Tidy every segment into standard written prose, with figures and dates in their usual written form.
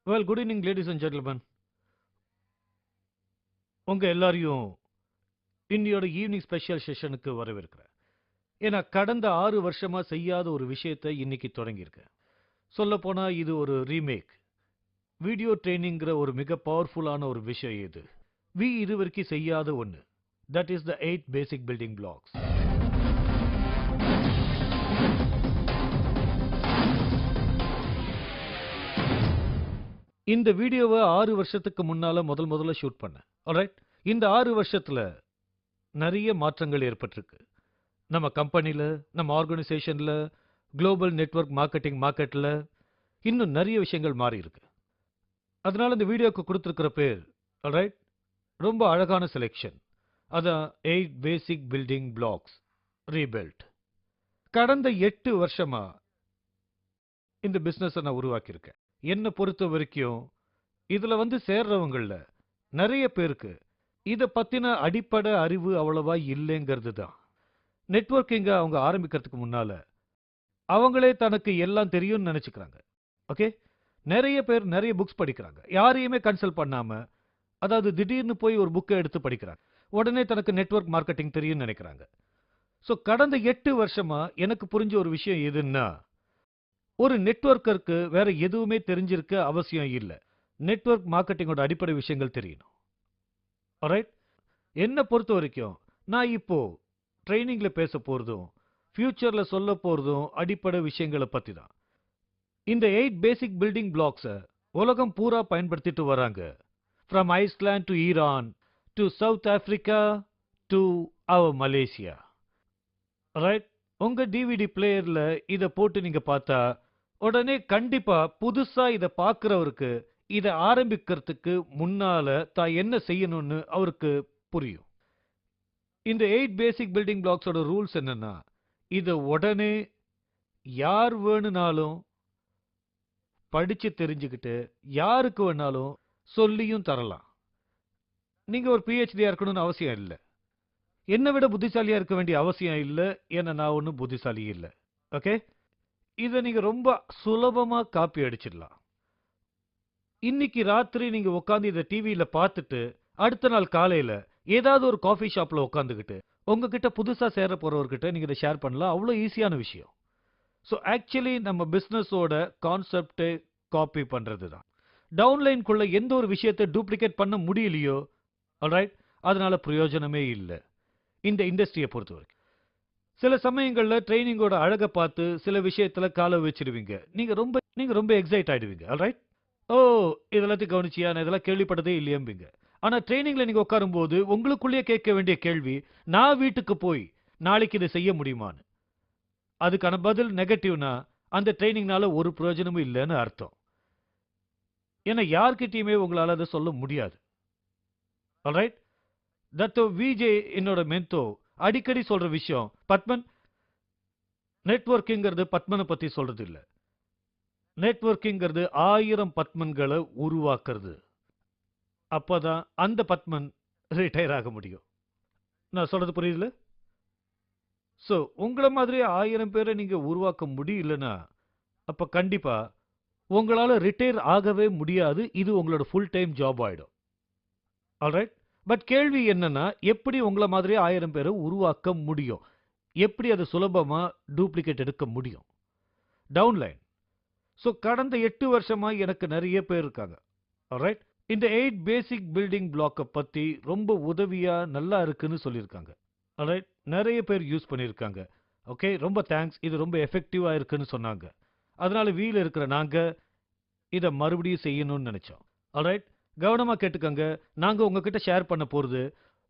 Well, good evening, ladies and gentlemen. உங்க எல்லாரையும் இன்னையோட ஈவினிங் ஸ்பெஷல் செஷனுக்கு வரவேற்கிறேன். ஏன்னா கடந்த 6 வருஷமா செய்யாத ஒரு விஷயத்தை இன்னைக்கு தொடங்கியிருக்கேன். சொல்லப்போனா இது ஒரு ரீமேக். வீடியோ ட்ரைனிங்கிற ஒரு மிக பவர்ஃபுல்லான ஒரு விஷயம் இது. இதுவரைக்கும் செய்யாத ஒன்று. That is the 8 basic building blocks. இந்த வீடியோவை 6 வருஷத்துக்கு முன்னால முதல்ல ஷூட் பண்ணேன். ஆல்ரைட். இந்த 6 வருஷத்துல நிறைய மாற்றங்கள் ஏற்பட்டிருக்கு. நம்ம கம்பெனில, நம்ம ஆர்கனைசேஷன்ல, குளோபல் நெட்வொர்க் மார்க்கெட்ல இன்னும் நிறைய விஷயங்கள் மாறி இருக்கு. அதனால இந்த வீடியோக்கு கொடுத்திருக்கிற பேர், ஆல்ரைட், ரொம்ப அழகான செலெக்ஷன். அதான் 8 பேசிக் பில்டிங் பிளாக்ஸ் ரீபில்ட். கடந்த 8 வருஷமா இந்த பிசினஸ் நான் உருவாக்கியிருக்கேன். என்னை பொறுத்த வரைக்கும் இதுல சேர்றவங்கள்ல நிறைய பேருக்கு இத பத்தின அடிப்படை அறிவு அவ்வளவா இல்லைங்கிறது தான். நெட்வொர்க்கிங்க அவங்க ஆரம்பிக்கிறதுக்கு முன்னால அவங்களே தனக்கு எல்லாம் தெரியும்னு நினைச்சுக்கிறாங்க. ஓகே. நிறைய பேர் நிறைய புக்ஸ் படிக்கிறாங்க. யாரையுமே கன்சல்ட் பண்ணாம, அதாவது திடீர்னு போய் ஒரு புக்கை எடுத்து படிக்கிறாங்க. உடனே தனக்கு நெட்வொர்க் மார்க்கெட்டிங் தெரியும்னு நினைக்கிறாங்க. ஸோ கடந்த 8 வருஷமா எனக்கு புரிஞ்ச ஒரு விஷயம் எதுன்னா, ஒரு நெட்வொர்க்கருக்கு வேற எதுவுமே தெரிஞ்சிருக்க அவசியம் இல்லை. நெட்வொர்க் மார்க்கெட்டிங்கோட அடிப்படை விஷயங்கள் தெரியணும். ஆல்ரைட். என்ன பொறுத்த வரைக்கும் நான் இப்போ ட்ரைனிங்ல பேச போறதும் ஃபியூச்சர்ல சொல்ல போறதும் அடிப்படை விஷயங்களை பத்தி தான். இந்த 8 பேசிக் பில்டிங் பிளாக்ஸை உலகம் பூரா பயன்படுத்திட்டு வராங்க. From Iceland to Iran to South Africa to our Malaysia. Right. உங்க டிவிடி பிளேயர்ல இதை போட்டு நீங்க பார்த்தா உடனே கண்டிப்பா புதுசா இதை பார்க்கிறவருக்கு இதை ஆரம்பிக்கிறதுக்கு முன்னால தான் என்ன செய்யணும்னு அவருக்கு புரியும். இந்த 8 பேசிக் பில்டிங் பிளாக்ஸோட ரூல்ஸ் என்னன்னா, இதை உடனே யார் வேணுனாலும் படிச்சு தெரிஞ்சுக்கிட்டு யாருக்கு வேணாலும் சொல்லியும் தரலாம். நீங்க ஒரு பிஹெச்டியா இருக்கணும்னு அவசியம் இல்லை. என்னை விட புத்திசாலியா இருக்க வேண்டிய அவசியம் இல்லை. ஏன்னா நான் ஒன்றும் புத்திசாலி இல்லை. ஓகே. இதை நீங்க ரொம்ப சுலபமா காப்பி அடிச்சிடலாம். இன்னைக்கு ராத்திரி நீங்க உட்காந்து இதை டிவியில பார்த்துட்டு அடுத்த நாள் காலையில ஏதாவது ஒரு காஃபி ஷாப்ல உட்காந்துக்கிட்டு உங்ககிட்ட புதுசா சேர போறவர்கிட்ட நீங்க இதை ஷேர் பண்ணலாம். அவ்வளோ ஈஸியான விஷயம். ஸோ ஆக்சுவலி நம்ம பிசினஸோட கான்செப்டை காப்பி பண்றது தான். டவுன்லைனுக்குள்ள எந்த ஒரு விஷயத்தை டூப்ளிகேட் பண்ண முடியலையோ, ஆல்ரைட், அதனால பிரயோஜனமே இல்லை இந்த இண்டஸ்ட்ரியை பொறுத்த வரைக்கும். சில சமயங்கள்ல ட்ரைனிங்கோட அழகை பார்த்து சில விஷயத்துல காலை வச்சிடுவீங்க. நீங்க ரொம்ப எக்ஸைட் ஆயிடுவீங்க. ஆல்ரைட். ஓ, இதெல்லாத்தையும் கவனிச்சியா, நான் இதெல்லாம் கேள்விப்பட்டதே இல்லையம்பிங்க. ஆனா ட்ரைனிங்ல நீங்க உட்காரும் போது உங்களுக்குள்ளேயே கேட்க வேண்டிய கேள்வி, நான் வீட்டுக்கு போய் நாளைக்கு இதை செய்ய முடியுமான்னு. அதுக்கான பதில் நெகட்டிவ்னா அந்த ட்ரைனிங்னால ஒரு பிரயோஜனமும் இல்லைன்னு அர்த்தம். ஏன்னா யார்கிட்டயுமே உங்களால அதை சொல்ல முடியாது. ஆல்ரைட். தட் விஜே என்னோட மென்டோ அடிக்கடி சொல்ற விஷயம், பத்மன், நெட்வொர்க்கிங்கிறது பத்மனை பத்தி சொல்றது இல்லை. நெட்வொர்க்கிங்கிறது 1000 பத்மன்களை உருவாக்குறது. அப்பதான் அந்த பத்மன் ரிட்டையர் ஆக முடியும். நான் சொல்றது புரியுதுல? சோ உங்களை மாதிரி 1000 பேரை நீங்க உருவாக்க முடியலன்னா அப்ப கண்டிப்பா உங்களால ரிட்டையர் ஆகவே முடியாது. இது உங்களோட ஃபுல் டைம் ஜாப் ஆயிடும். ஆல்ரைட். பட் கேள்வி என்னன்னா, எப்படி உங்களை மாதிரி 1000 பேரை உருவாக்க முடியும்? எப்படி அது சுலபமா டூப்ளிகேட் எடுக்க முடியும்? டவுன்லைன். ஸோ கடந்த 8 வருஷமா எனக்கு நிறைய பேர் இருக்காங்க. ஆல்ரைட். இந்த 8 பேசிக் பில்டிங் பிளாக்கை பத்தி ரொம்ப உதவியா நல்லா இருக்குன்னு சொல்லியிருக்காங்க. ஆல்ரைட். நிறைய பேர் யூஸ் பண்ணியிருக்காங்க. ஓகே, ரொம்ப தேங்க்ஸ். இது ரொம்ப எஃபெக்டிவா இருக்குன்னு சொன்னாங்க. அதனால வீல இருக்கிற நாங்க இதை மறுபடியும் செய்யணும்னு நினைச்சோம். ஆல்ரைட். கவனமா கேட்டுக்கங்க. நாங்க உங்ககிட்ட ஷேர் பண்ண போறது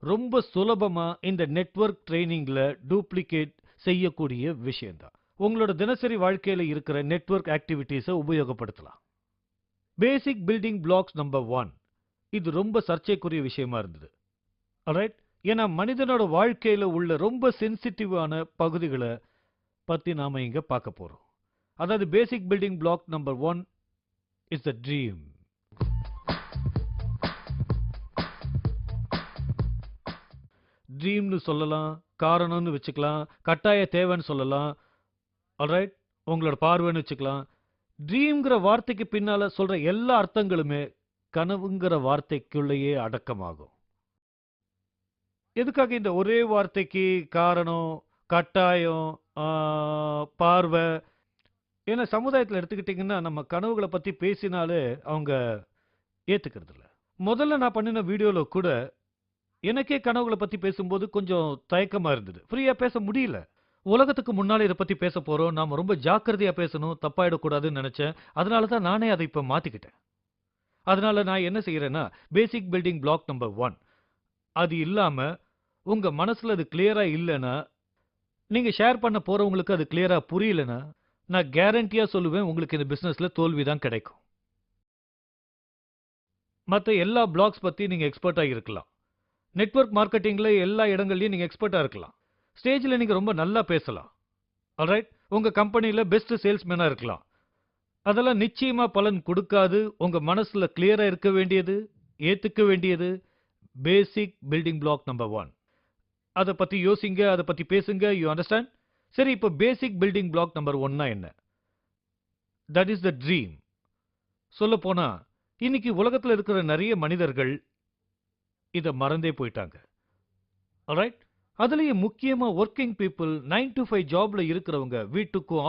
ரொம்ப சுலபமா இந்த நெட்வொர்க் ட்ரைனிங்ல டூப்ளிகேட் செய்யக்கூடிய விஷயம்தான். உங்களோட தினசரி வாழ்க்கையில இருக்கிற நெட்வொர்க் ஆக்டிவிட்டீஸை உபயோகப்படுத்தலாம். Basic building blocks number 1. இது ரொம்ப சர்ச்சைக்குரிய விஷயமா இருந்தது. ஆல்ரைட். ஏன்னா மனிதனோட வாழ்க்கையில உள்ள ரொம்ப சென்சிட்டிவான பகுதிகளை பத்தி நாம இங்க பார்க்க போறோம். அதாவது basic building block number 1 is the dream. ட்ரீம்னு சொல்லலாம், காரணம்னு வச்சுக்கலாம், கட்டாய தேவைன்னு சொல்லலாம். ஆல்ரைட். உங்களோட பார்வைன்னு வச்சுக்கலாம். ட்ரீம்ங்கிற வார்த்தைக்கு பின்னால சொல்ற எல்லா அர்த்தங்களுமே கனவுங்கிற வார்த்தைக்குள்ளேயே அடக்கமாகும். எதுக்காக இந்த ஒரே வார்த்தைக்கு காரணம், கட்டாயம், ஆ, பார்வை? ஏன்னா சமுதாயத்துல எடுத்துக்கிட்டீங்கன்னா, நம்ம கனவுகள பத்தி பேசினாலே அவங்க ஏத்துக்கிறது இல்ல. முதல்ல நான் பண்ணின வீடியோல கூட எனக்கே கனவுகள பத்தி பேசும்போது கொஞ்சம் தயக்கமா இருந்தது. ஃப்ரீயா பேச முடியல. உலகத்துக்கு முன்னால இத பத்தி பேசப் போறோம். நாம ரொம்ப ஜாக்கிரதையா பேசணும். தப்பாயிடக்கூடாதுன்னு நெனச்சேன். அதனால தான் நானே அத இப்ப மாத்திக்கிட்டேன். அதனால நான் என்ன செய்யறேன்னா, பேசிக் பில்டிங் பிளாக் நம்பர் 1 அது இல்லாம உங்க மனசுல அது கிளியரா இல்லன்னா, நீங்க ஷேர் பண்ண போறவங்களுக்கு அது கிளியரா புரியலன்னா, நான் கேரண்டியா சொல்லுவேன் உங்களுக்கு இந்த பிசினஸ்ல தோல்வி தான் கிடைக்கும். மத்த எல்லா பிளாக்ஸ் பத்தி நீங்க எக்ஸ்பர்ட்டா இருக்கலாம். நெட்வொர்க் மார்க்கெட்டிங்ல எல்லா இடங்கள்லயும் நீங்க எக்ஸ்பர்ட்டா இருக்கலாம். ஸ்டேஜ்ல நீங்க ரொம்ப நல்லா பேசலாம். ஆல்ரைட்? உங்க கம்பெனில பெஸ்ட் சேல்ஸ்மேனா இருக்கலாம். அதெல்லாம் நிச்சயமா பலன் கொடுக்காது. உங்க மனசுல கிளியரா இருக்க வேண்டியது, ஏத்துக்க வேண்டியது பேசிக் பில்டிங் பிளாக் நம்பர் 1. அத பத்தி யோசிங்க, அத பத்தி பேசுங்க. You understand? சரி, இப்ப பேசிக் பில்டிங் பிளாக் நம்பர் 1னா என்ன? That is the dream. சொல்லப்போனா, இன்னைக்கு உலகத்துல இருக்கிற நெறைய மனிதர்கள் இத மறந்தே போயிட்டாங்க. ஆல்ரைட்? அதுலயும் முக்கியமா வொர்க்கிங் பீப்பிள் 9 to 5 ஜாப்ல இருக்கிறவங்க வீட்டுக்கும்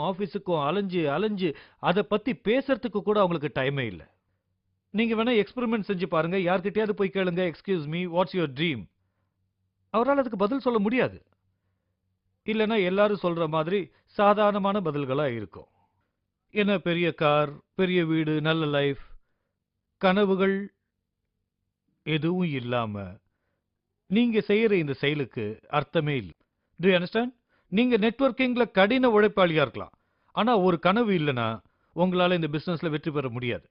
ஆபீஸுக்கும் அலைஞ்சு அலைஞ்சு அத பத்தி பேசுறதுக்கு கூட அவங்களுக்கு டைமே இல்ல. நீங்க வேணா எக்ஸ்பெரிமென்ட் செஞ்சு பாருங்க. யார்கிட்டயாவது போய் கேளுங்க, excuse me, what's your dream? அவரால அதுக்கு பதில் சொல்ல முடியாது. இல்லன்னா எல்லாரும் சொல்ற மாதிரி சாதாரணமான பதில்களா இருக்கும். என்ன பெரிய கார், பெரிய வீடு, நல்ல லைஃப், கனவுகள் எதுவும் இல்லாம நீங்க செய்யற இந்த செயலுக்கு அர்த்தமே இல்ல. To you understand? நீங்க நெட்வொர்க்கிங்ல கடின உழைப்பாளியா இருக்கலாம். ஆனா ஒரு கனவு இல்லனா உங்களால இந்த பிசினஸ்ல வெற்றி பெற முடியாது.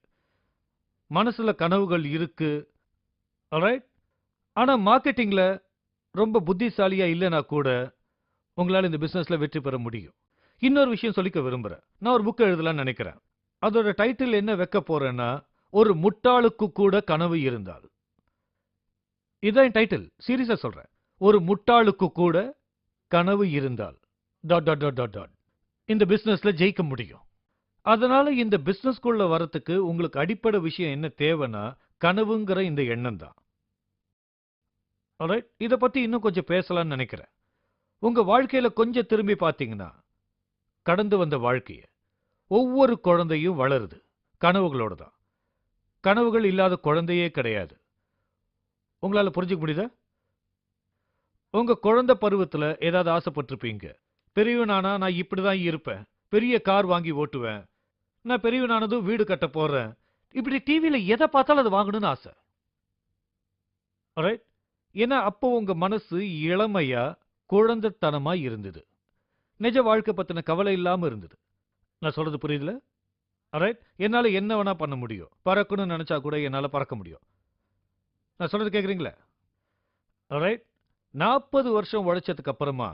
மனசுல கனவுகள் இருக்கு. ஆல்ரைட்? ஆனா மார்க்கெட்டிங்ல ரொம்ப புத்திசாலியா இல்லனா கூட உங்களால இந்த பிசினஸ்ல வெற்றி பெற முடியும். இன்னொரு விஷயம் சொல்லிக்க விரும்புறேன். நான் ஒரு புக் எழுதலாம்னு நினைக்கிறேன். அதோட டைட்டில் என்ன வைக்க போறேன்னா, ஒரு முட்டாளுக்கு கூட கனவு இருந்தால். இதான் என் டைட்டில். சீரியஸா சொல்றேன். ஒரு முட்டாளுக்கு கூட கனவு இருந்தால் dot dot dot dot dot இந்த பிசினஸ்ல ஜெயிக்க முடியும். அதனால இந்த பிசினஸ்க்குள்ள வரத்துக்கு உங்களுக்கு அடிப்படை விஷயம் என்ன தேவைன்னா, கனவுங்கிற இந்த எண்ணம் தான். ஆல்ரைட்? இத பத்தி இன்னும் கொஞ்சம் பேசலாம்னு நினைக்கிறேன். உங்க வாழ்க்கையில கொஞ்சம் திரும்பி பார்த்தீங்கன்னா, கடந்து வந்த வாழ்க்கைய ஒவ்வொரு குழந்தையும் வளருது. கனவுகளோட தான். கனவுகள் இல்லாத குழந்தையே கிடையாது. உங்களால புரிஞ்சுக்க முடியுதா? உங்க குழந்தை பருவத்துல ஏதாவது ஆசைப்பட்டிருப்பீங்க. பெரியவனானா நான் இப்படிதான் இருப்பேன். பெரிய கார் வாங்கி ஓட்டுவேன். நான் பெரியவனானதும் வீடு கட்ட போறேன். இப்படி டிவில எத பார்த்தாலும் அது வாங்கணும்னு ஆசை. ஆல்ரைட்? ஏன்னா அப்போ உங்க மனசு இளமையா, குழந்தைத்தனமா இருந்தது. நிஜ வாழ்க்கை பத்தின கவலை இல்லாம இருந்தது. நான் சொல்றது புரியுதுல? ஆல்ரைட்? என்னால என்ன வேணா பண்ண முடியும். பறக்கணும்னு நினைச்சா கூட என்னால பறக்க முடியும். நான் சொல்றது கேக்குறீங்களா? ஆல்ரைட்? 40 வருஷம் உழைச்சதுக்கு அப்புறமா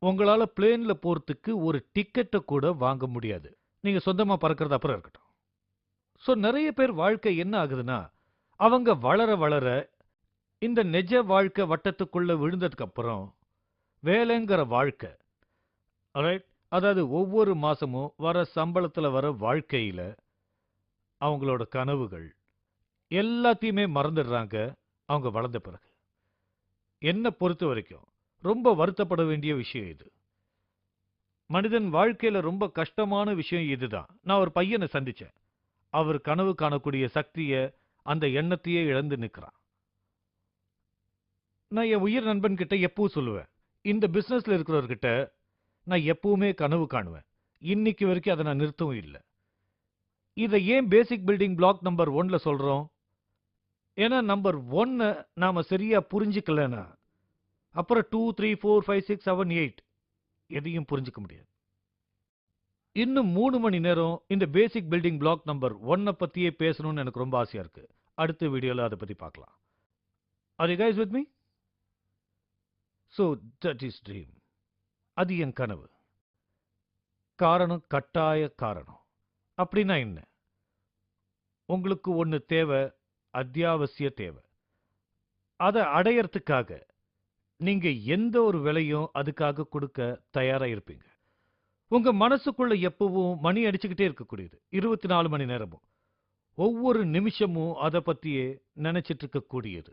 உங்களால பிளேன்ல போறதுக்கு ஒரு டிக்கெட்ட கூட வாங்க முடியாது. நீங்க சொந்தமா பறக்கிறது அப்புறம் இருக்கட்டும். சோ நிறைய பேர் வாழ்க்கை என்ன ஆகுதுன்னா, அவங்க வளர வளர இந்த நிஜ வாழ்க்கை வட்டத்துக்குள்ள விழுந்ததுக்கு அப்புறம் வேலைங்கிற வாழ்க்கை, ஆல்ரைட்? அதாவது ஒவ்வொரு மாசமும் வர சம்பளத்துல வர வாழ்க்கையில அவங்களோட கனவுகள் எல்லாத்தையுமே மறந்துடுறாங்க அவங்க வளர்ந்த பிறகு. என்ன பொறுத்த வரைக்கும் ரொம்ப வருத்தப்பட வேண்டிய விஷயம் இது. மனிதன் வாழ்க்கையில ரொம்ப கஷ்டமான விஷயம் இதுதான். நான் ஒரு பையனை சந்திச்சேன். அவர் கனவு காணக்கூடிய சக்திய, அந்த எண்ணத்தையே இழந்து நிக்கிறான். நான் என் உயிர் நண்பன் கிட்ட எப்பவும் சொல்லுவேன். இந்த பிசினஸ்ல இருக்கிறவர்கிட்ட நான் எப்பவுமே கனவு காணுவேன். இன்னைக்கு வரைக்கும் அதை நான் நிறுத்தவும் இல்ல. இதை ஏன் பேசிக் பில்டிங் பிளாக் நம்பர் 1ல சொல்றோம்? ஏன்னா நம்பர் 1 நாம சரியா புரிஞ்சுக்கலனா, அப்புறம் 2, 3, 4, 5, 6, 7, 8 எதையும் புரிஞ்சுக்க முடியாது. இன்னும் 3 மணி நேரம் இந்த பேசிக் பில்டிங் பிளாக் நம்பர் 1 பத்தியே பேசணும்னு எனக்கு ரொம்ப ஆசையா இருக்கு. அடுத்த வீடியோல அதை பத்தி பார்க்கலாம். Are you guys with me? So that is dream. அது என் கனவு. காரணம் கட்டாய காரணம். அப்படின்னா என்ன? உங்களுக்கு ஒண்ணு தேவை, அத்தியாவசிய தேவை. அதை அடையறதுக்காக நீங்க எந்த ஒரு விலையும் அதுக்காக கொடுக்க தயாரா இருப்பீங்க. உங்க மனசுக்குள்ள எப்பவும் மணி அடிச்சுக்கிட்டே இருக்கக்கூடியது 24 மணி நேரமும். ஒவ்வொரு நிமிஷமும் அதை பத்தியே நினைச்சிட்டு இருக்கக்கூடியது.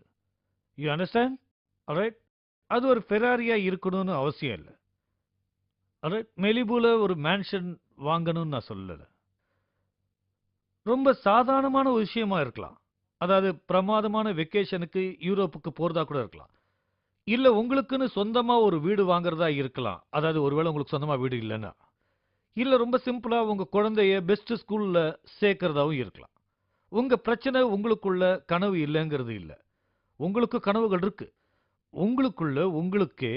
You understand? ஆல்ரைட்? அது ஒரு ஃபெராரியா இருக்கணும்னு அவசியம் இல்ல. ஆல்ரைட்? மெலிபுல ஒரு மேன்ஷன் வாங்கணும்னு நான் சொல்லல. ரொம்ப சாதாரணமான ஒரு விஷயமா இருக்கலாம். அதாவது பிரமாதமான வெக்கேஷனுக்கு யூரோப்புக்கு போறதா கூட இருக்கலாம். இல்ல உங்களுக்குன்னு சொந்தமா ஒரு வீடு வாங்குறதா இருக்கலாம். அதாவது ஒருவேளை உங்களுக்கு சொந்தமா வீடு இல்லன்னா. இல்ல ரொம்ப சிம்பிளா உங்க குழந்தைய பெஸ்ட் ஸ்கூல்ல சேர்க்கிறதாவும் இருக்கலாம். உங்க பிரச்சனை உங்களுக்குள்ள கனவு இல்லைங்கிறது இல்ல. உங்களுக்கு கனவுகள் இருக்கு. உங்களுக்குள்ள உங்களுக்கே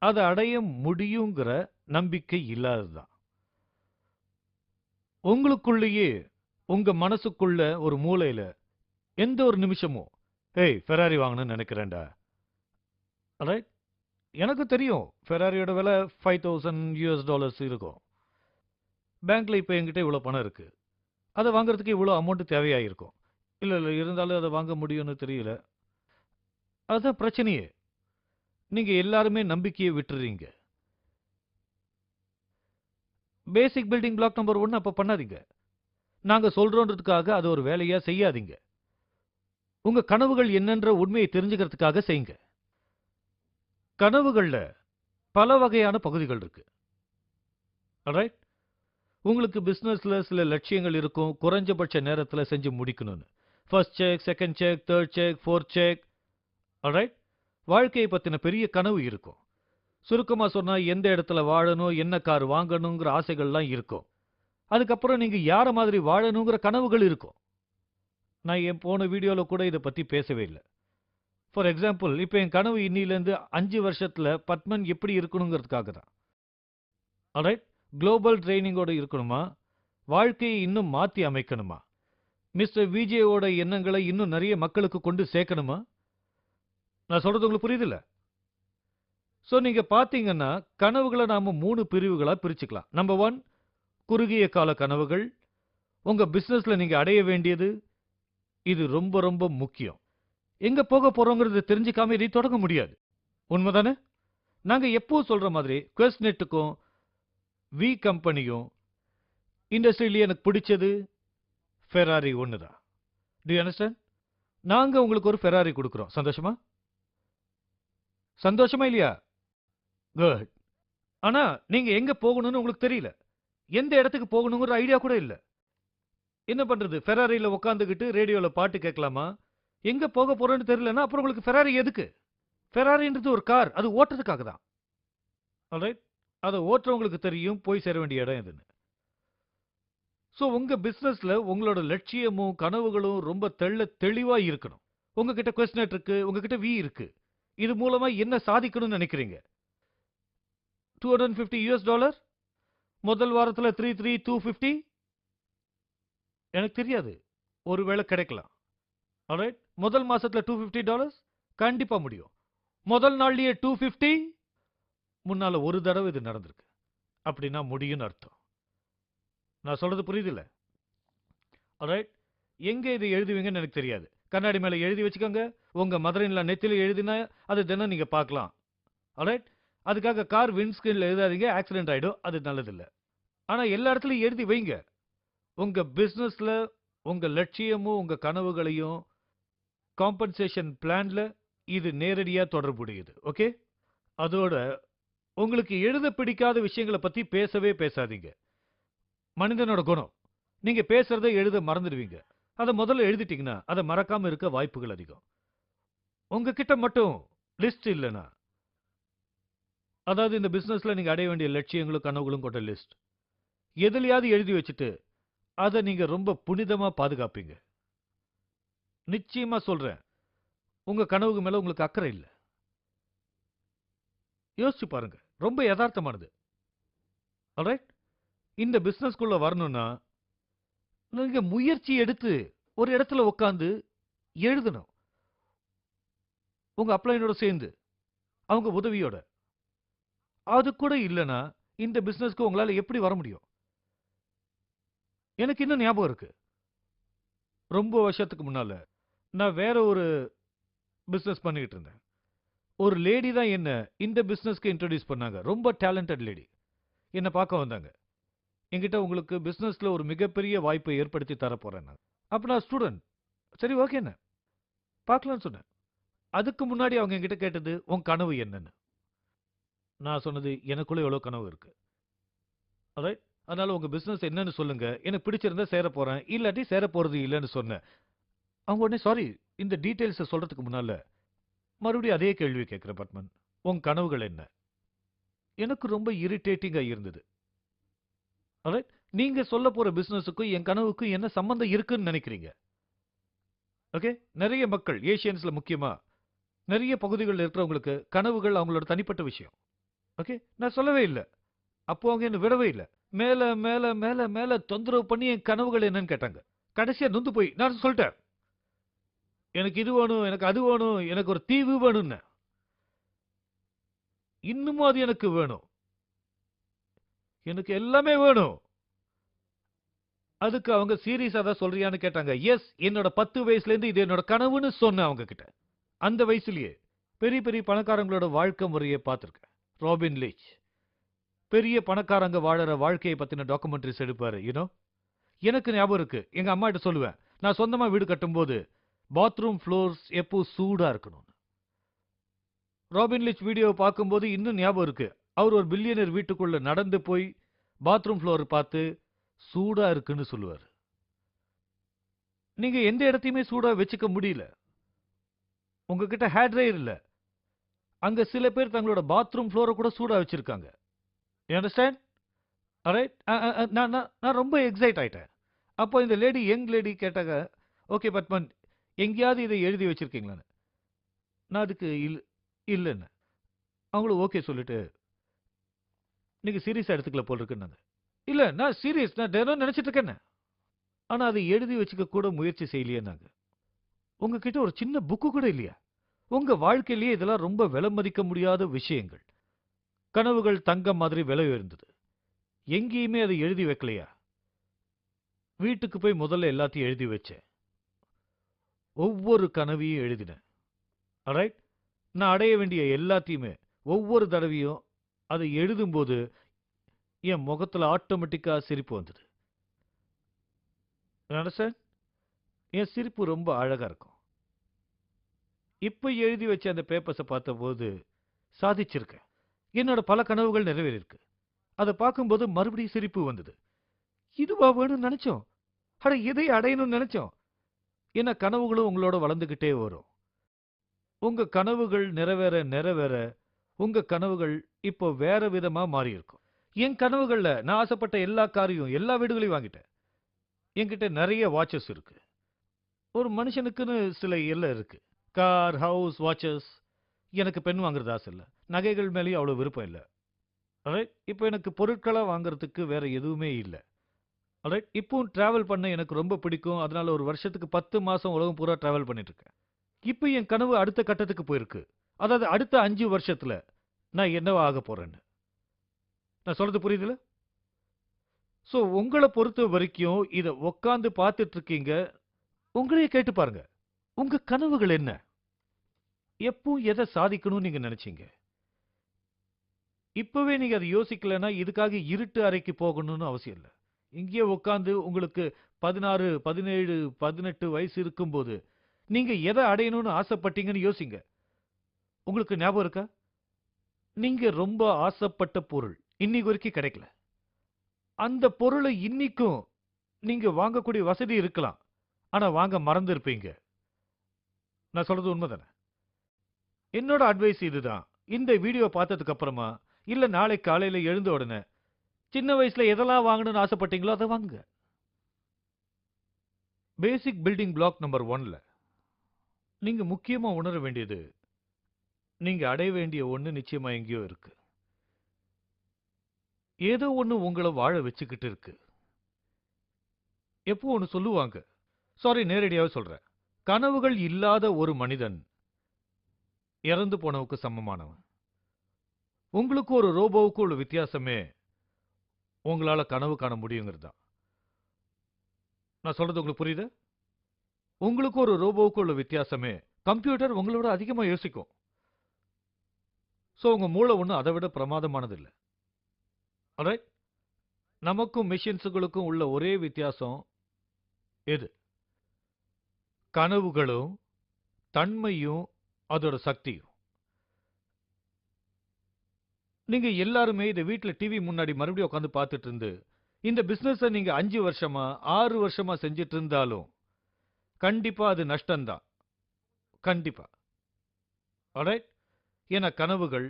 அதை அடைய முடியுங்கிற நம்பிக்கை இல்லாததுதான். உங்களுக்குள்ளேயே உங்க மனசுக்குள்ள ஒரு மூலையில எந்த ஒரு நிமிஷமும் ஏய் ஃபெராரி வாங்கணும்னு நினைக்கிறேன்டா. ரைட்? எனக்கு தெரியும் ஃபெராரியோட விலை $5,000 இருக்கும். பேங்க்ல இப்போ என்கிட்ட இவ்வளோ பணம் இருக்கு. அதை வாங்குறதுக்கு இவ்வளோ அமௌண்ட் தேவையாயிருக்கும். இல்ல இல்ல இருந்தாலும் அதை வாங்க முடியும்னு தெரியல. அதுதான் பிரச்சனையே. நீங்க எல்லாருமே நம்பிக்கையை விட்டுறீங்க. பேசிக் பில்டிங் பிளாக் நம்பர் 1 அப்ப பண்ணாதீங்க. நாங்க சொல்றோன்றதுக்காக அது ஒரு வேலையா செய்யாதீங்க. உங்க கனவுகள் என்னன்ற உண்மையை தெரிஞ்சுக்கிறதுக்காக செய்யுங்க. கனவுகள்ல பல வகையான பகுதிகள் இருக்கு. ஆல்ரைட்? உங்களுக்கு பிசினஸ்ல சில லட்சியங்கள் இருக்கும். குறைஞ்சபட்ச நேரத்துல செஞ்சு முடிக்கணும்னு. First check, second check, third check, fourth check. Alright? வாழ்க்கையை பத்தின பெரிய கனவு இருக்கும். சுருக்கமா சொன்னா எந்த இடத்துல வாழணும், என்ன கார் வாங்கணுங்கிற ஆசைகள்லாம் இருக்கும். அதுக்கப்புறம் நீங்க யார மாதிரி வாழணுங்கிற கனவுகள் இருக்கும். நான் என் போன வீடியோல கூட இதை பத்தி பேசவே இல்லை. ஃபார் எக்ஸாம்பிள் இப்போ என் கனவு இன்னிலேருந்து 5 வருஷத்துல பத்மன் எப்படி இருக்கணுங்கிறதுக்காக தான். ஆல்ரைட்? குளோபல் ட்ரைனிங்கோட இருக்கணுமா, வாழ்க்கையை இன்னும் மாத்தி அமைக்கணுமா, மிஸ்டர் விஜயோட எண்ணங்களை இன்னும் நிறைய மக்களுக்கு கொண்டு சேர்க்கணுமா? நான் சொல்றது உங்களுக்கு புரியுதுல்ல? ஸோ நீங்க பாத்தீங்கன்னா கனவுகளை நாம 3 பிரிவுகளா பிரிச்சுக்கலாம். நம்பர் 1 குறுகிய கால கனவுகள். உங்க பிசினஸ்ல நீங்க அடைய வேண்டியது. இது ரொம்ப ரொம்ப முக்கியம். எங்க போக போறோங்கிறத தெரிஞ்சுக்காம இதை தொடங்க முடியாது. உண்மைதானே? நாங்க எப்பவும் சொல்ற மாதிரி குவெஸ்ட்நெட்டுக்கும் வி கம்பெனியும் இண்டஸ்ட்ரியிலேயே எனக்கு பிடிச்சது ஃபெராரி ஒன்று தான். To you understand? நாங்க உங்களுக்கு ஒரு ஃபெராரி கொடுக்குறோம். சந்தோஷமா? சந்தோஷமா இல்லையா? குட். ஆனா நீங்க எங்க போகணும்னு உங்களுக்கு தெரியல. எந்த இடத்துக்கு போகணுங்கிற ஐடியா கூட இல்ல. என்ன பண்றது? ஃபெராரியில உட்காந்துக்கிட்டு ரேடியோல பாட்டு கேட்கலாமா? எங்க போக போறோம்னு தெரியலன்னா அப்புறம் உங்களுக்கு ஃபெராரி எதுக்கு? ஃபெராரின்றது ஒரு கார். அது ஓட்டுறதுக்காக தான். ஆல்ரைட்? அதை ஓட்டுறவங்களுக்கு தெரியும் போய் சேர வேண்டிய இடம் எதுன்னு. ஸோ உங்க பிசினஸ்ல உங்களோட லட்சியமும் கனவுகளும் ரொம்ப தெளிவா இருக்கணும். உங்ககிட்ட குவெஸ்ட்நெட் இருக்கு, உங்ககிட்ட வி இருக்கு. இது மூலமா என்ன சாதிக்கணும்னு நினைக்கிறீங்க? $250 முதல் வாரத்துல 3,250 எனக்கு தெரியாது. ஒருவேளை கிடைக்கலாம். ஆல்ரைட்? முதல் மாசத்துல $250 கண்டிப்பா முடியும். முதல் நாள்லயே 250 முன்னால ஒரு தடவை இது நடந்திருக்கு. அப்படின்னா முடியும்னு அர்த்தம். நான் சொல்றது புரியுதுல்ல? ஆல்ரைட்? எங்க இதை எழுதுவீங்கன்னு எனக்கு தெரியாது. கண்ணாடி மேல எழுதி வச்சுக்கோங்க. உங்க மதரின்ல நெத்தில எழுதினா அது தினம் நீங்க பார்க்கலாம். ஆல்ரைட்? அதுக்காக கார் விண்ட்ஸ்கிரீன்ல எழுதாதீங்க. ஆக்சிடென்ட் ஆயிடும். அது நல்லதில்ல. ஆனா எல்லா இடத்துலயும் எழுதி வைங்க. உங்க பிசினஸ்ல உங்க லட்சியமும் உங்க கனவுகளையும் காம்பன்சேஷன் பிளான்ல இது நேரடியா தொடர்புடையது. ஓகே? அதோட உங்களுக்கு எழுத பிடிக்காத விஷயங்களை பத்தி பேசவே பேசாதீங்க. மனிதனோட குணம். நீங்க பேசுறதை எழுத மறந்துடுவீங்க. அதை முதல்ல எழுதிட்டீங்கன்னா அதை மறக்காம இருக்க வாய்ப்புகள் அதிகம். உங்ககிட்ட மட்டும் லிஸ்ட் இல்லைன்னா, அதாவது இந்த பிசினஸ்ல நீங்க அடைய வேண்டிய லட்சியங்களும் கனவுகளும் கொண்ட லிஸ்ட் எதுலயாவது எழுதி வச்சுட்டு அதை நீங்க ரொம்ப புனிதமா பாதுகாப்பீங்க. நிச்சயமா சொல்றேன், உங்க கனவுக்கு மேல உங்களுக்கு அக்கறை இல்ல. யோசிச்சு பாருங்க. ரொம்ப யதார்த்தமானது. ஆல்ரைட்? இந்த பிசினஸ்க்குள்ள வரணும்னா நீங்க முயற்சி எடுத்து ஒரு இடத்துல உட்கார்ந்து எழுதணும். உங்க அப்ளைனோட சேர்ந்து, அவங்க உதவியோட. அது கூட இல்லைன்னா இந்த பிசினஸ்க்கு உங்களால எப்படி வர முடியும்? எனக்கு இன்னும் ஞாபகம் இருக்கு. ரொம்ப வருஷத்துக்கு முன்னால நான் வேற ஒரு பிசினஸ் பண்ணிட்டு இருந்தேன். ஒரு லேடி தான் என்ன இந்த பிசினஸ்க்கு இன்ட்ரோடியூஸ் பண்ணாங்க. ரொம்ப டேலண்டட் லேடி. என்ன பார்க்க வந்தாங்க. என்கிட்ட உங்களுக்கு பிசினஸ்ல ஒரு மிகப்பெரிய வாய்ப்பை ஏற்படுத்தி தரப்போறேன் நான். அப்ப நான் ஸ்டூடெண்ட். சரி ஓகேண்ணே, பார்க்கலாம்னு சொன்னேன். அதுக்கு முன்னாடி அவங்க என்கிட்ட கேட்டது, உன் கனவு என்னன்னு. நான் சொன்னது, எனக்குள்ள எவ்வளவு கனவு இருக்கு. alright? அதனால உங்க பிசினஸ் என்னன்னு சொல்லுங்க. எனக்கு பிடிச்சிருந்தா சேர போறேன், இல்லாட்டி சேர போறது இல்லைன்னு சொன்னேன். அவங்க உடனே சாரி, இந்த டீடைல்ஸ் சொல்றதுக்கு முன்னால மறுபடியும் அதே கேள்வி கேட்கிறேன் பத்மன். உன் கனவுகள் என்ன? எனக்கு ரொம்ப இரிட்டேட்டிங்கா இருந்தது. alright? நீங்க சொல்ல போற பிசினஸுக்கும் என் கனவுக்கும் என்ன சம்பந்தம் இருக்குன்னு நினைக்கிறீங்க? ஓகே, நிறைய மக்கள் ஏசியன்ஸ்ல முக்கியமா நிறைய பகுதிகளில் இருக்கிறவங்களுக்கு கனவுகள் அவங்களோட தனிப்பட்ட விஷயம். ஓகே, நான் சொல்லவே இல்லை. அப்போ அவங்க என்ன விடவே இல்லை. மேல மேல மேல மேல தொந்தரவு பண்ணி என் கனவுகள் என்னன்னு கேட்டாங்க. கடைசியா நொந்து போய் நான் சொல்லிட்டேன், எனக்கு இது வேணும், எனக்கு அது வேணும், எனக்கு ஒரு தீவு வேணும்னு. இன்னுமும் அது எனக்கு வேணும், எனக்கு எல்லாமே வேணும். அதுக்கு அவங்க சீரியஸா தான் சொல்றியான்னு கேட்டாங்க. எஸ், என்னோட 10 வயசுல இருந்து இது என்னோட கனவுன்னு சொன்னேன் அவங்க கிட்ட. அந்த வயசுலயே பெரிய பெரிய பணக்காரங்களோட வாழ்க்கை முறையை பார்த்திருக்கேன். ராபின் லீச் பெரிய பணக்காரங்க வாழற வாழ்க்கையை பத்தின டாக்குமெண்ட்ரிஸ் எடுப்பாரு. யூனோ, எனக்கு ஞாபகம் இருக்கு, எங்க அம்மா கிட்ட சொல்லுவேன், நான் சொந்தமா வீடு கட்டும்போது பாத்ரூம் ஃப்ளோர்ஸ் எப்போ சூடா இருக்கணும். ராபின் லீச் வீடியோவை பார்க்கும்போது இன்னும் ஞாபகம் இருக்கு, அவர் ஒரு பில்லியனர் வீட்டுக்குள்ள நடந்து போய் பாத்ரூம் ஃப்ளோர் பார்த்து சூடா இருக்குன்னு சொல்லுவார். நீங்க எந்த இடத்தையுமே சூடா வச்சுக்க முடியல, உங்ககிட்ட ஹேர் ட்ரையர் இல்ல. அங்க சில பேர் தங்களோட பாத்ரூம் ஃப்ளோரை கூட சூடா வச்சிருக்காங்க. You understand? ஆல்ரைட்? நான் நான் நான் ரொம்ப எக்ஸைட் ஆயிட்டேன். அப்போ இந்த லேடி, யங் லேடி கேட்டாங்க, ஓகே பத்மன், எங்கேயாவது இதை எழுதி வச்சிருக்கீங்களான்னு. நான் அதுக்கு இல்லைன்னு. அவங்களும் ஓகே சொல்லிட்டு, நீங்க சீரியஸா எடுத்துக்கல போல் இருக்குன்னாங்க. இல்ல, நான் சீரியஸ், நான் தினம் நினைச்சிட்டு இருக்கேன். ஆனா அதை எழுதி வச்சுக்க கூட முயற்சி செய்யலையேன்னாங்க. உங்ககிட்ட ஒரு சின்ன புக்கு கூட இல்லையா? உங்க வாழ்க்கையிலேயே இதெல்லாம் ரொம்ப விலை மதிக்க முடியாத விஷயங்கள். கனவுகள் தங்கம் மாதிரி விலை உயர்ந்தது, எங்கேயுமே அதை எழுதி வைக்கலையா? வீட்டுக்கு போய் முதல்ல எல்லாத்தையும் எழுதி வச்சேன், ஒவ்வொரு கனவையும் எழுதினேன். ஆல்ரைட்? நான் அடைய வேண்டிய எல்லாத்தையுமே ஒவ்வொரு தடவையும் அதை எழுதும்போது என் முகத்துல ஆட்டோமேட்டிக்கா சிரிப்பு வந்தது. அண்டர்ஸ்டாண்ட்? என் சிரிப்பு ரொம்ப அழகா இருக்கும். இப்ப எழுதி வச்ச அந்த பேப்பர்ஸை பார்த்தபோது சாதிச்சிருக்கேன். என்னோட பல கனவுகள் நிறைவேறிருக்கு. அதை பார்க்கும்போது மறுபடியும் சிரிப்பு வந்தது. இதுவா வேணும்னு நினைச்சோம், அட எதை அடையணும்னு நினைச்சோம். ஏன்னா கனவுகளும் உங்களோட வளர்ந்துகிட்டே வரும். உங்க கனவுகள் நிறைவேற நிறைவேற உங்க கனவுகள் இப்போ வேற விதமா மாறி இருக்கும். என் கனவுகள்ல நான் ஆசைப்பட்ட எல்லா காரையும், எல்லா வீடுகளையும் வாங்கிட்டேன். என்கிட்ட நிறைய வாட்சஸ் இருக்கு. ஒரு மனுஷனுக்குன்னு சில எல்லை இருக்கு. Car, house, watches. எனக்கு பெண் வாங்குறது ஆசை இல்லை, நகைகள் மேலேயும் அவ்வளவு விருப்பம் இல்லை. ஆல்ரைட்? இப்போ எனக்கு பொருட்களா வாங்குறதுக்கு வேற எதுவுமே இல்லை. ஆல்ரைட்? இப்பவும் டிராவல் பண்ண எனக்கு ரொம்ப பிடிக்கும். அதனால ஒரு வருஷத்துக்கு 10 மாசம் உலகம் பூரா டிராவல் பண்ணிட்டு இருக்கேன். இப்போ என் கனவு அடுத்த கட்டத்துக்கு போயிருக்கு. அதாவது அடுத்த 5 வருஷத்துல நான் என்னவா ஆக போறேன்னு. நான் சொல்றது புரியுதுல? சோ உங்களை பொறுத்த வரைக்கும் இத உட்கார்ந்து பார்த்துட்டு இருக்கீங்க. உங்களையே கேட்டு பாருங்க, உங்க கனவுகள் என்ன? எப்போ எதை சாதிக்கணும்னு நீங்க நினைச்சீங்க? இப்பவே நீங்க அதை யோசிக்கலன்னா இதுக்காக இருட்டு அறைக்கு போகணும்னு அவசியம் இல்லை. இங்கேயே உட்கார்ந்து உங்களுக்கு 16, 17, 18 வயசு இருக்கும்போது நீங்க எதை அடையணும்னு ஆசைப்பட்டீங்கன்னு யோசிங்க. உங்களுக்கு ஞாபகம் இருக்கா? நீங்க ரொம்ப ஆசைப்பட்ட பொருள் இன்னைக்கு வரைக்கும் கிடைக்கல. அந்த பொருளை இன்னைக்கும் நீங்க வாங்கக்கூடிய வசதி இருக்கலாம், ஆனா வாங்க மறந்து இருப்பீங்க. நான் சொல்றது உண்மைதானே? என்னோட அட்வைஸ் இதுதான். இந்த வீடியோ பார்த்ததுக்கு அப்புறமா இல்ல நாளை காலையில எழுந்த உடனே சின்ன வயசுல எதெல்லாம் வாங்கணும்னு ஆசைப்பட்டீங்களோ அதை வாங்குங்க. பேசிக் பில்டிங் பிளாக் நம்பர் 1ல நீங்க முக்கியமா உணர வேண்டியது, நீங்க அடைய வேண்டிய ஒண்ணு நிச்சயமா எங்கேயோ இருக்கு. ஏதோ ஒண்ணு உங்களை வாழ வச்சுக்கிட்டு இருக்கு. எப்போ ஒண்ணு சொல்லுவாங்க, சாரி நேரடியாவே சொல்றேன், கனவுகள் இல்லாத ஒரு மனிதன் இறந்து போனவுக்கு சமமானவன். உங்களுக்கு ஒரு ரோபோவுக்கு உள்ள வித்தியாசமே உங்களால கனவு காண முடியுங்கிறது தான். நான் சொல்றது உங்களுக்கு புரியுது? உங்களுக்கு ஒரு ரோபோவுக்கு உள்ள வித்தியாசமே, கம்ப்யூட்டர் உங்களோட அதிகமா யோசிக்கும். சோ உங்க மூளை ஒண்ணு அதை விட பிரமாதமானது இல்லை. ஆல்ரைட்? நமக்கும் மெஷின்ஸுகளுக்கும் உள்ள ஒரே வித்தியாசம் எது? கனவுகளும் தன்மையும் அதோட சக்தியும். நீங்க எல்லாருமே இத வீட்ல டிவி முன்னாடி மறுபடியும் உட்கார்ந்து பார்த்துட்டு இருந்து, இந்த பிசினஸ நீங்க 5 வருஷமா, 6 வருஷமா செஞ்சுட்டு இருந்தாலும், கண்டிப்பா அது நஷ்டம் தான். கண்டிப்பா. ஆல்ரைட்? ஏன்னா கனவுகள்,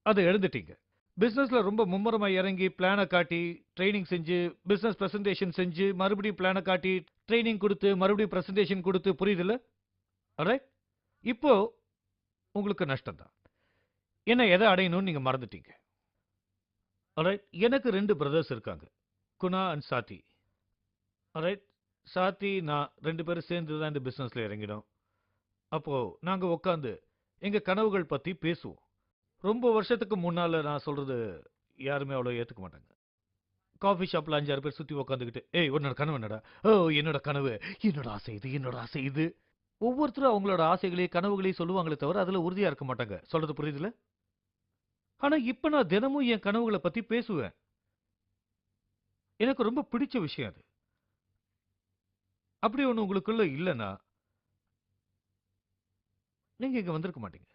அத இழந்துட்டீங்க. பிசினஸ்ல ரொம்ப மும்முரமா இறங்கி, பிளான காட்டி, ட்ரெய்னிங் செஞ்சு, பிசினஸ் பிரசன்டேஷன் செஞ்சு, மறுபடியும் பிளான காட்டி, ட்ரெய்னிங் குடுத்து, மறுபடியும் பிரசன்டேஷன் குடுத்து, புரியுதுல்ல? ஆல்ரைட்? இப்போ உங்களுக்கு நஷ்டம் தான். ஏன்னா எத அடையணும்னு நீங்க மறந்துட்டீங்க. ஆல்ரைட்? எனக்கு 2 பிரதர்ஸ் இருக்காங்க. குணா அண்ட் சாத்தி. ஆல்ரைட்? சாத்தி, நான் 2 பேரும் சேர்ந்து தான் இந்த பிசினஸ்ல இறங்கினோம். அப்போ நாங்க உட்கார்ந்து எங்க கனவுகள் பத்தி பேசுவோம். ரொம்ப வருஷத்துக்கு முன்னால நான் சொல்றது யாருமே அவ்வளவு ஏத்துக்க மாட்டாங்க. காஃபி ஷாப்ல 5, 6 பேர் சுத்தி உட்கார்ந்துகிட்டு, "ஏய் உன்னோட கனவு என்னடா?" "ஓ என்னோட கனவு, என்னோட ஆசை இது, என்னோட ஆசை இது." ஒவ்வொருத்தரும் அவங்களோட ஆசைகளையும், கனவுகளையும் சொல்லுவாங்களே தவிர, அதுல உறுதியா இருக்க மாட்டாங்க. சொல்றது புரியுதுல்ல? ஆனா இப்ப நான் தினமும் என் கனவுகள பத்தி பேசுவேன். எனக்கு ரொம்ப பிடிச்ச விஷயம் அது. அப்படி ஒண்ணு உங்களுக்குள்ள இல்லன்னா, நீங்க இங்க வந்திருக்க மாட்டீங்க.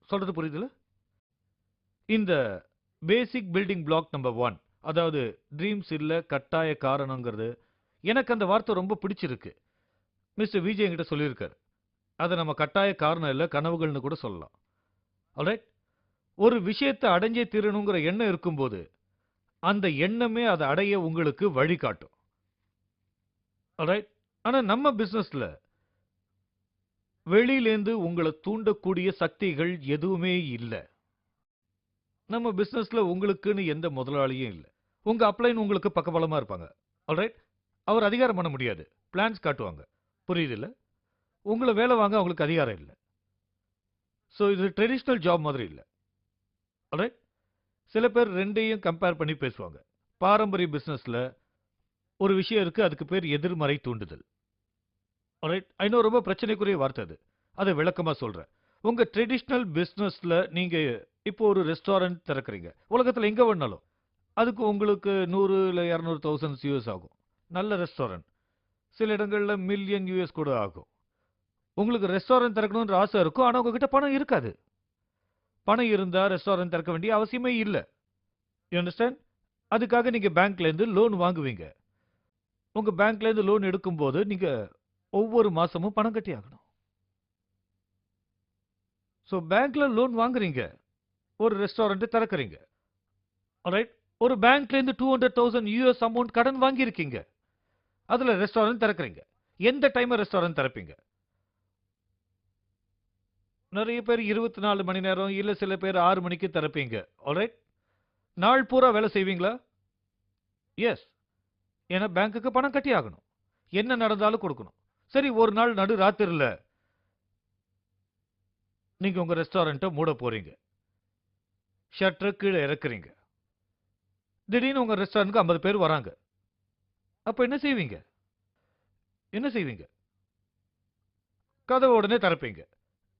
சொல்றது புரியுதுல்ல? இந்த பேசிக் பில்டிங் பிளாக் நம்பர் 1, அதாவது ட்ரீம்ஸ் இல்ல கட்டாய காரணங்கிறது, எனக்கு அந்த வார்த்தை ரொம்ப பிடிச்சிருக்கு. மிஸ்டர் விஜய் என்கிட்ட சொல்லியிருக்காரு. அத நம்ம கட்டாய காரணம் இல்ல, கனவுகள்னு கூட சொல்லலாம். ஆல்ரைட்? ஒரு விஷயத்த அடைஞ்சே தீரணுங்கிற எண்ணம் இருக்கும்போது, அந்த எண்ணமே அத அடைய உங்களுக்கு வழிகாட்டும். ஆல்ரைட்? ஆனா நம்ம பிசினஸ்ல வெளியிலேந்து உங்கள தூண்டக்கூடிய சக்திகள் எதுவுமே இல்ல. நம்ம பிசினஸ்ல உங்களுக்குன்னு எந்த முதலாளியும் இல்ல. உங்க அப்ளைன் உங்களுக்கு பக்கபலமா இருப்பாங்க. ஆல்ரைட்? அவர் அதிகாரம் பண்ண முடியாது. பிளான்ஸ் காட்டுவாங்க. புரியுதுல்ல? உங்கள வேல வாங்க அவங்களுக்கு அதிகாரம் இல்ல. சோ இது ட்ரெடிஷனல் ஜாப் மாதிரி இல்ல. ஆல்ரைட்? சில பேர் 2யும் கம்பேர் பண்ணி பேசுவாங்க. பாரம்பரிய பிசினஸ்ல ஒரு விஷயம் இருக்கு. அதுக்கு பேர் எதிர்மறை தூண்டுதல். ஆல்ரைட்? இன்னும் ரொம்ப பிரச்சனைக்குரிய வார்த்தை அது. அத விளக்கமா சொல்றேன். உங்க ட்ரெடிஷனல் பிசினஸ்ல நீங்க இப்போ ஒரு ரெஸ்டாரண்ட் திறக்கிறீங்க. உலகத்துல எங்க வேணாலும். அதுக்கு உங்களுக்கு 100 இல்ல 200,000 யுஎஸ் ஆகும். நல்ல ரெஸ்டாரண்ட். சில இடங்கள்ல மில்லியன் யுஎஸ் கூட ஆகும். உங்களுக்கு ரெஸ்டாரண்ட் திறக்கணும்ன்ற ஆசை இருக்கும். ஆனா உங்ககிட்ட பணம் இருக்காது. பணம் இருந்தா ரெஸ்டாரண்ட் திறக்க வேண்டிய அவசியமே இல்ல. You understand? அதுக்காக நீங்க பேங்க்ல இருந்து லோன் வாங்குவீங்க. உங்க பேங்க்ல இருந்து லோன் எடுக்கும்போது நீங்க ஒவ்வொரு மாசமும் பணம் கட்டி ஆகணும். சோ பேங்க்ல லோன் வாங்குறீங்க. ஒரு ரெஸ்டாரண்ட் திறக்கிறீங்க. ஆல்ரைட்? ஒரு பேங்க்ல இருந்து 200,000 யுஎஸ் அமௌண்ட் கடன் வாங்கி இருக்கீங்க. அதுல ரெஸ்டாரண்ட் திறக்கிறீங்க. எந்த டைம்ல ரெஸ்டாரண்ட் திறப்பீங்க? நிறைய பேர் 24 மணி நேரம், இல்ல சில பேர் 6 மணிக்கு திறப்பீங்க. ஆல்ரைட்? நாள் பூரா வேலை செய்வீங்களா? எஸ். ஏன்னா பேங்க்குக்கு பணம் கட்டி ஆகணும். என்ன நடந்தாலும் கொடுக்கணும். சரி ஒரு நாள் நடு ராத்திரில நீங்க உங்க ரெஸ்டாரண்ட்ட மூட போறீங்க. ஷட்டர கீழ இறக்குறீங்க. திடீர்னு உங்க ரெஸ்டாரண்ட்க்கு 50 பேர் வராங்க. அப்ப என்ன செய்வீங்க? என்ன செய்வீங்க? கதவ உடனே திறப்பீங்க.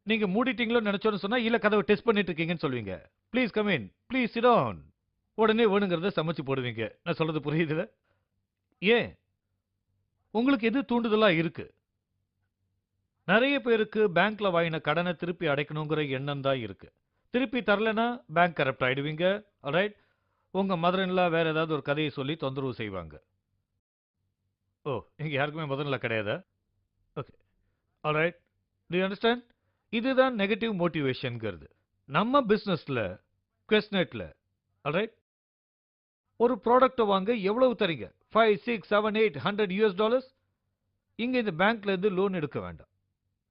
நீங்க மூடிட்டீங்களோன்னு நினைச்சோன்னு சொன்னா, இல்ல கதவ டெஸ்ட் பண்ணிட்டு இருக்கீங்கன்னு சொல்லுவீங்க. Please come in. Please sit down. உடனே வேணுங்கிறத சமைச்சு போடுவீங்க. நான் சொல்றது புரியுதுல? ஏன்? உங்களுக்கு எது தூண்டுதலா இருக்கு? நெறைய பேருக்கு பேங்க்ல வாங்கின கடன திருப்பி அடைக்கணுங்கிற எண்ணம் தான் இருக்கு. திருப்பி தரலன்னா பேங்க் கரப்ட் ஆயிடுவீங்க. ஆல்ரைட்? உங்க மதர் இன் லா வேற ஏதாவது ஒரு கதைய சொல்லி தொந்தரவு செய்வாங்க. ஓ! இங்க யாருக்குமே மதர் இன் லா கிடையாதா? Okay. Alright. To you understand? இதுதான் நெகட்டிவ் மோட்டிவேஷன்ங்கிறது. நம்ம பிசினஸ்ல, Questnetல, ஆல்ரைட்? ஒரு ப்ராடக்ட்ட வாங்க எவ்வளவு தர்றீங்க? 5, 6, 7, 8, $100 இங்க இந்த பேங்க்ல இருந்து லோன் எடுக்க வேண்டாம்.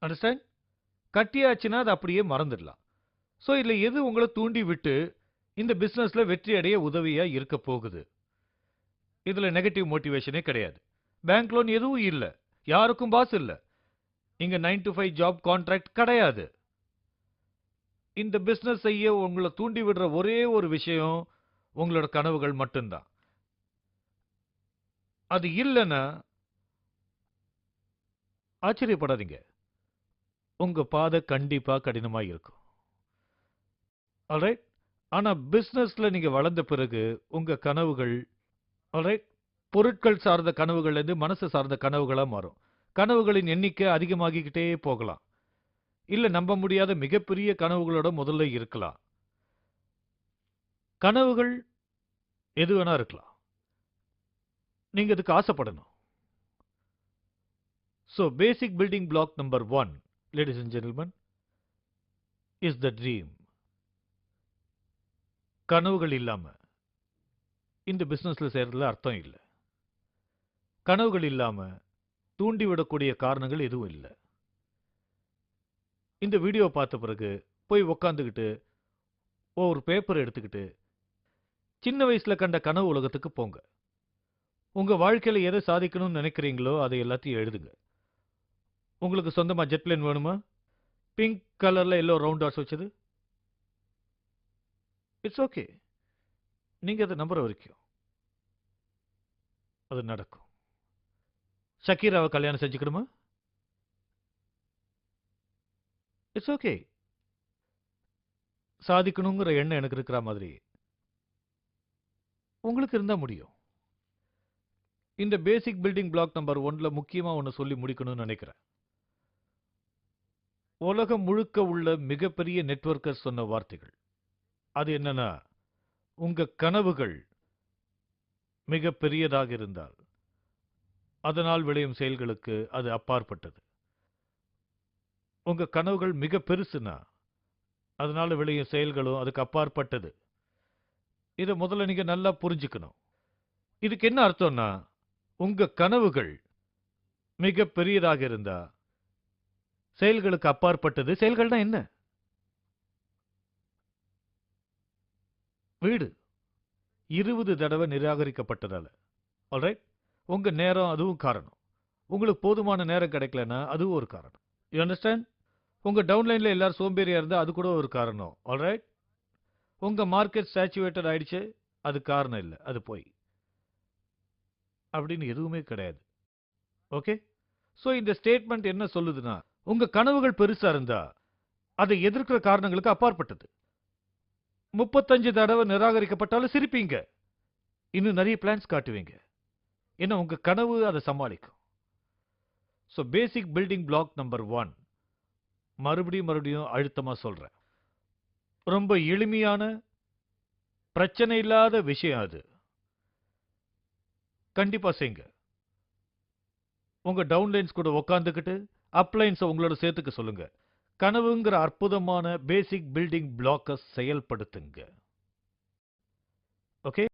அண்டர்ஸ்டாண்ட்? கட்டியாச்சுன்னா அத அப்படியே மறந்துடலாம். சோ இதுல எது உங்கள தூண்டி விட்டு இந்த பிசினஸ்ல வெற்றி அடைய உதவியா இருக்க போகுது? இதுல நெகட்டிவ் மோட்டிவேஷனே கிடையாது. பேங்க் லோன் எதுவும் இல்ல. யாருக்கும் பாஸ் இல்ல. இங்க 9 to 5 ஜாப் கான்ட்ராக்ட் கிடையாது. இந்த பிசினஸ் செய்ய உங்கள தூண்டி விடுற ஒரே ஒரு விஷயம் உங்களோட கனவுகள் மட்டும்தான். அது இல்லன்னா ஆச்சரியப்படாதீங்க. உங்க பாதை கண்டிப்பா கடினமா இருக்கும். ஆல்ரைட்? ஆனா பிசினஸ்ல நீங்க வளர்ந்த பிறகு உங்க கனவுகள் ஆல்ரைட் பொருட்கள் சார்ந்த கனவுகள்ல இருந்து மனசு சார்ந்த கனவுகளா மாறும். கனவுகளின் எண்ணிக்கை அதிகமாகிக்கிட்டே போகலாம். இல்ல நம்ப முடியாத மிகப்பெரிய கனவுகளோட முதல்ல இருக்கலாம். கனவுகள் எது வேணா இருக்கலாம். நீங்க அதுக்கு ஆசைப்படணும். So basic building block number 1, ladies and gentlemen, is the dream. கனவுகள் இல்லாம இந்த பிசினஸ்ல செய்றதுல அர்த்தம் இல்ல. கனவுகள் இல்லாம தூண்டிவிடக்கூடிய காரணங்கள் எதுவும் இல்ல. இந்த வீடியோ பார்த்த பிறகு போய் உக்காந்துக்கிட்டு ஒரு பேப்பர் எடுத்துக்கிட்டு சின்ன வயசுல கண்ட கனவு உலகத்துக்கு போங்க. உங்க வாழ்க்கையில எதை சாதிக்கணும்னு நினைக்கிறீங்களோ அதை எல்லாத்தையும் எழுதுங்க. உங்களுக்கு சொந்தமா ஜெட் பிளேன் வேணுமா? பிங்க் கலர்ல எல்லோ ரவுண்ட் டாட்ஸ் வச்சது? It's okay. நீங்க அதை நம்புற வரைக்கும் அது நடக்கும். ஷக்கீராவை கல்யாணம் செஞ்சுக்கணுமா? It's okay. சாதிக்கணுங்கிற எண்ணம் எனக்கு இருக்கிற மாதிரி உங்களுக்கு இருந்தா முடியும். இந்த பேசிக் பில்டிங் பிளாக் நம்பர் 1ல முக்கியமா ஒன்னு சொல்லி முடிக்கணும்னு நினைக்கிறேன். உலகம் முழுக்க உள்ள மிகப்பெரிய நெட்வொர்க்கர் சொன்ன வார்த்தைகள். அது என்னன்னா, உங்க கனவுகள் மிக பெரியதாக இருந்தால் அதனால் விளையும் செயல்களுக்கு அது அப்பாற்பட்டது. உங்க கனவுகள் மிக பெருசுனா அதனால விளையும் செயல்களும் அதுக்கு அப்பாற்பட்டது. இதை முதல்ல நீங்க நல்லா புரிஞ்சுக்கணும். இதுக்கு என்ன அர்த்தம்னா, உங்க கனவுகள் மிக பெரியதாக இருந்தா செயல்களுக்கு அப்பாற்பட்டது. செயல்கள்னா என்ன? வீடு 20 தடவை நிராகரிக்கப்பட்டதால. ஆல்ரைட்? உங்க நேரம் அதுவும் காரணம். உங்களுக்கு போதுமான நேரம் கிடைக்கலனா அதுவும் ஒரு காரணம். You understand? உங்க டவுன்லைன்ல எல்லாரும் சோம்பேறியா இருந்தா அது கூட ஒரு காரணம். ஆல்ரைட்? உங்க மார்க்கெட் சேச்சுரேட்டட் ஆயிடுச்சு, அது காரணம் இல்ல. அது போய். அப்படின்னு எதுவுமே கிடையாது. ஓகே? சோ இந்த ஸ்டேட்மெண்ட் என்ன சொல்லுதுன்னா, உங்க கனவுகள் பெருசா இருந்தா அதை எதிர்க்கிற காரணங்களுக்கு அப்பாற்பட்டது. 35 தடவை நிராகரிக்கப்பட்டாலும் சிரிப்பீங்க. இன்னும் நிறைய பிளான்ஸ் காட்டுவீங்க. ஏன்னா உங்க கனவு அதை சமாளிக்கும். So basic building block number 1 மறுபடியும் அழுத்தமா சொல்றேன். ரொம்ப எளிமையான பிரச்சனை இல்லாத விஷயம் அது. கண்டிப்பா செய்யுங்க. உங்க டவுன்லைன்ஸ் கூட உட்கார்ந்துக்கிட்டு அப்லைன்ஸ் உங்களோட சேர்த்துக்க சொல்லுங்க. கனவுங்கிற அற்புதமான பேசிக் பில்டிங் பிளாக்க செயல்படுத்துங்க. ஓகே?